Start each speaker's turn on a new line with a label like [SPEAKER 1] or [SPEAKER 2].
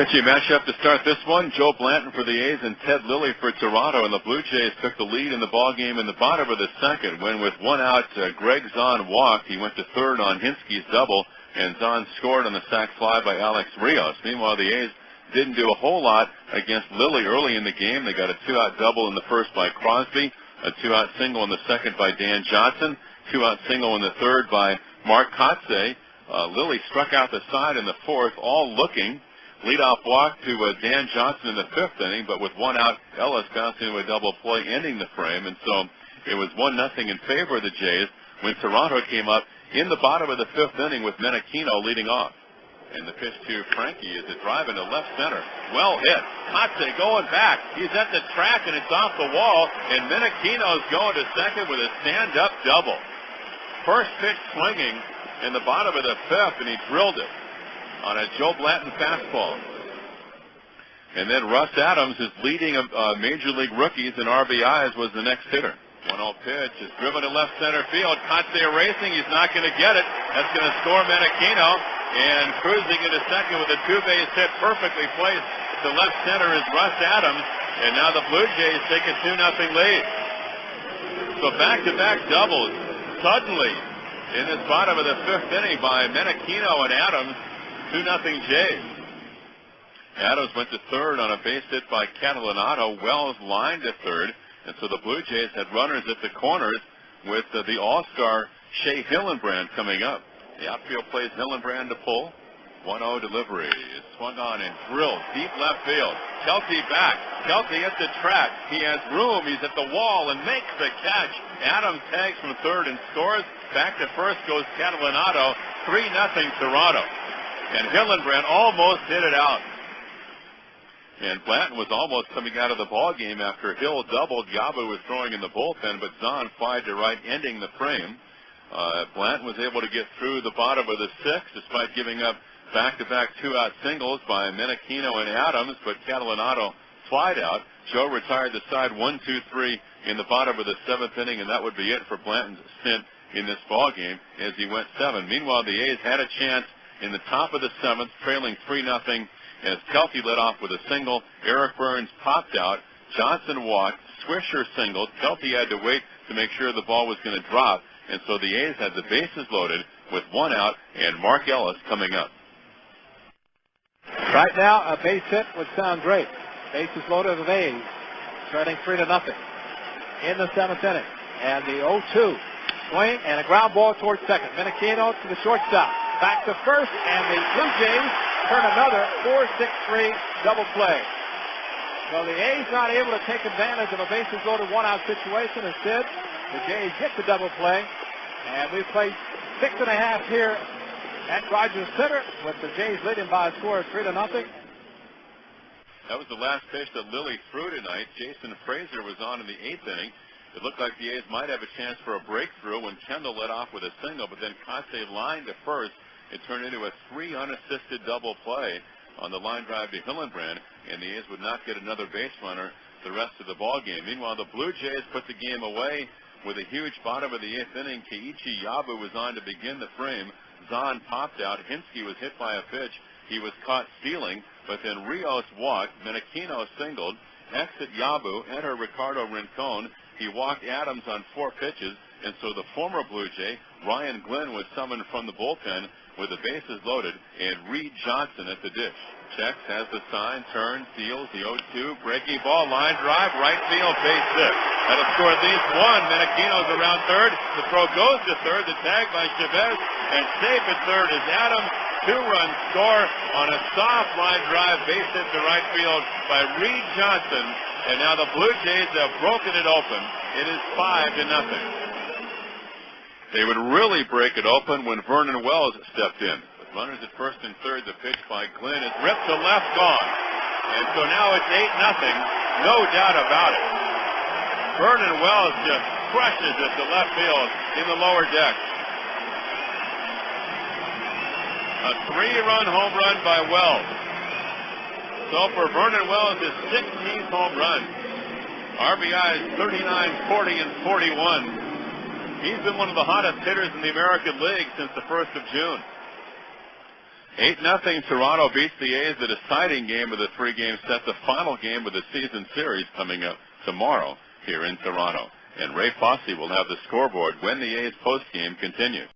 [SPEAKER 1] Pitching matchup to start this one, Joe Blanton for the A's and Ted Lilly for Toronto. And the Blue Jays took the lead in the ballgame in the bottom of the second when, with one out, Greg Zahn walked. He went to third on Hinsky's double, and Zahn scored on the sac fly by Alex Rios. Meanwhile, the A's didn't do a whole lot against Lilly early in the game. They got a two-out double in the first by Crosby, a two-out single in the second by Dan Johnson, two-out single in the third by Mark Kotze. Lilly struck out the side in the fourth, all looking. Leadoff walk to Dan Johnson in the fifth inning, but with one out, Ellis bounced into a double play, ending the frame. And so it was 1-0 in favor of the Jays when Toronto came up in the bottom of the fifth inning with Menachino leading off. And the pitch to Frankie is a drive into left center. Well hit. Kotze going back. He's at the track, and it's off the wall. And Menachino's going to second with a stand-up double. First pitch swinging in the bottom of the fifth, and he drilled it on a Joe Blanton fastball. And then Russ Adams, is leading Major League rookies in RBIs, was the next hitter. 1-0 pitch is driven to left center field. Kotze racing. He's not going to get it. That's going to score Menachino. And cruising into second with a two-base hit perfectly placed to left center is Russ Adams. And now the Blue Jays take a 2-0 lead. So back-to-back doubles suddenly in this bottom of the fifth inning by Menachino and Adams. 2-0 Jays. Adams went to third on a base hit by Catalinato. Wells lined to third. And so the Blue Jays had runners at the corners with the all-star Shea Hillenbrand coming up. The outfield plays Hillenbrand to pull. 1-0 delivery is swung on and drilled deep left field. Kelty back. Kelty at the track. He has room. He's at the wall and makes the catch. Adams tags from third and scores. Back to first goes Catalinato. 3-0 Toronto. And Hillenbrand almost hit it out. And Blanton was almost coming out of the ball game after Hill doubled. Yabu was throwing in the bullpen, but Zahn fired to right, ending the frame. Blanton was able to get through the bottom of the sixth despite giving up back-to-back two-out singles by Menachino and Adams, but Catalinato flied out. Joe retired the side 1-2-3 in the bottom of the seventh inning, and that would be it for Blanton's stint in this ball game as he went seven. Meanwhile, the A's had a chance in the top of the seventh, trailing 3-0 as Kelty led off with a single. Eric Burns popped out. Johnson walked. Swisher singled. Kelty had to wait to make sure the ball was going to drop, and so the A's had the bases loaded with one out and Mark Ellis coming up.
[SPEAKER 2] Right now, a base hit would sound great. Bases loaded with A's, trailing 3-0 in the seventh inning. And the 0-2 swing and a ground ball towards second. Menachino to the shortstop. Back to first, and the Blue Jays turn another 4-6-3 double play. So the A's not able to take advantage of a bases loaded one-out situation. Instead, the Jays get the double play, and we played 6.5 here at Rogers Center with the Jays leading by a score of 3-0.
[SPEAKER 1] That was the last pitch that Lilly threw tonight. Jason Frazier was on in the eighth inning. It looked like the A's might have a chance for a breakthrough when Kendall led off with a single, but then Kotze lined to first. It turned into a 3 unassisted double play on the line drive to Hillenbrand, and the A's would not get another base runner the rest of the ball game. Meanwhile, the Blue Jays put the game away with a huge bottom of the eighth inning. Keiichi Yabu was on to begin the frame. Zahn popped out. Hinsky was hit by a pitch. He was caught stealing, but then Rios walked. Menachino singled. Exit Yabu. Enter Ricardo Rincon. He walked Adams on 4 pitches, and so the former Blue Jay, Ryan Glenn, was summoned from the bullpen with the bases loaded, and Reed Johnson at the dish. Checks, has the sign, turns, deals, the 0-2, breaking ball, line drive, right field, base hit. That'll score at least one. Menachino's around third. The throw goes to third. The tag by Chavez, and safe at third is Adams. 2-run score on a soft line drive, base hit to right field by Reed Johnson. And now the Blue Jays have broken it open. It is 5-0. They would really break it open when Vernon Wells stepped in. With runners at first and third, the pitch by Glenn is ripped to left, gone. And so now it's 8-0, no doubt about it. Vernon Wells just crushes it to left field in the lower deck. A 3-run home run by Wells. So for Vernon Wells, his 16th home run. RBIs 39, 40, and 41. He's been one of the hottest hitters in the American League since the 1st of June. 8-0 Toronto beats the A's, the deciding game of the 3-game set, the final game of the season series coming up tomorrow here in Toronto. And Ray Fosse will have the scoreboard when the A's postgame continues.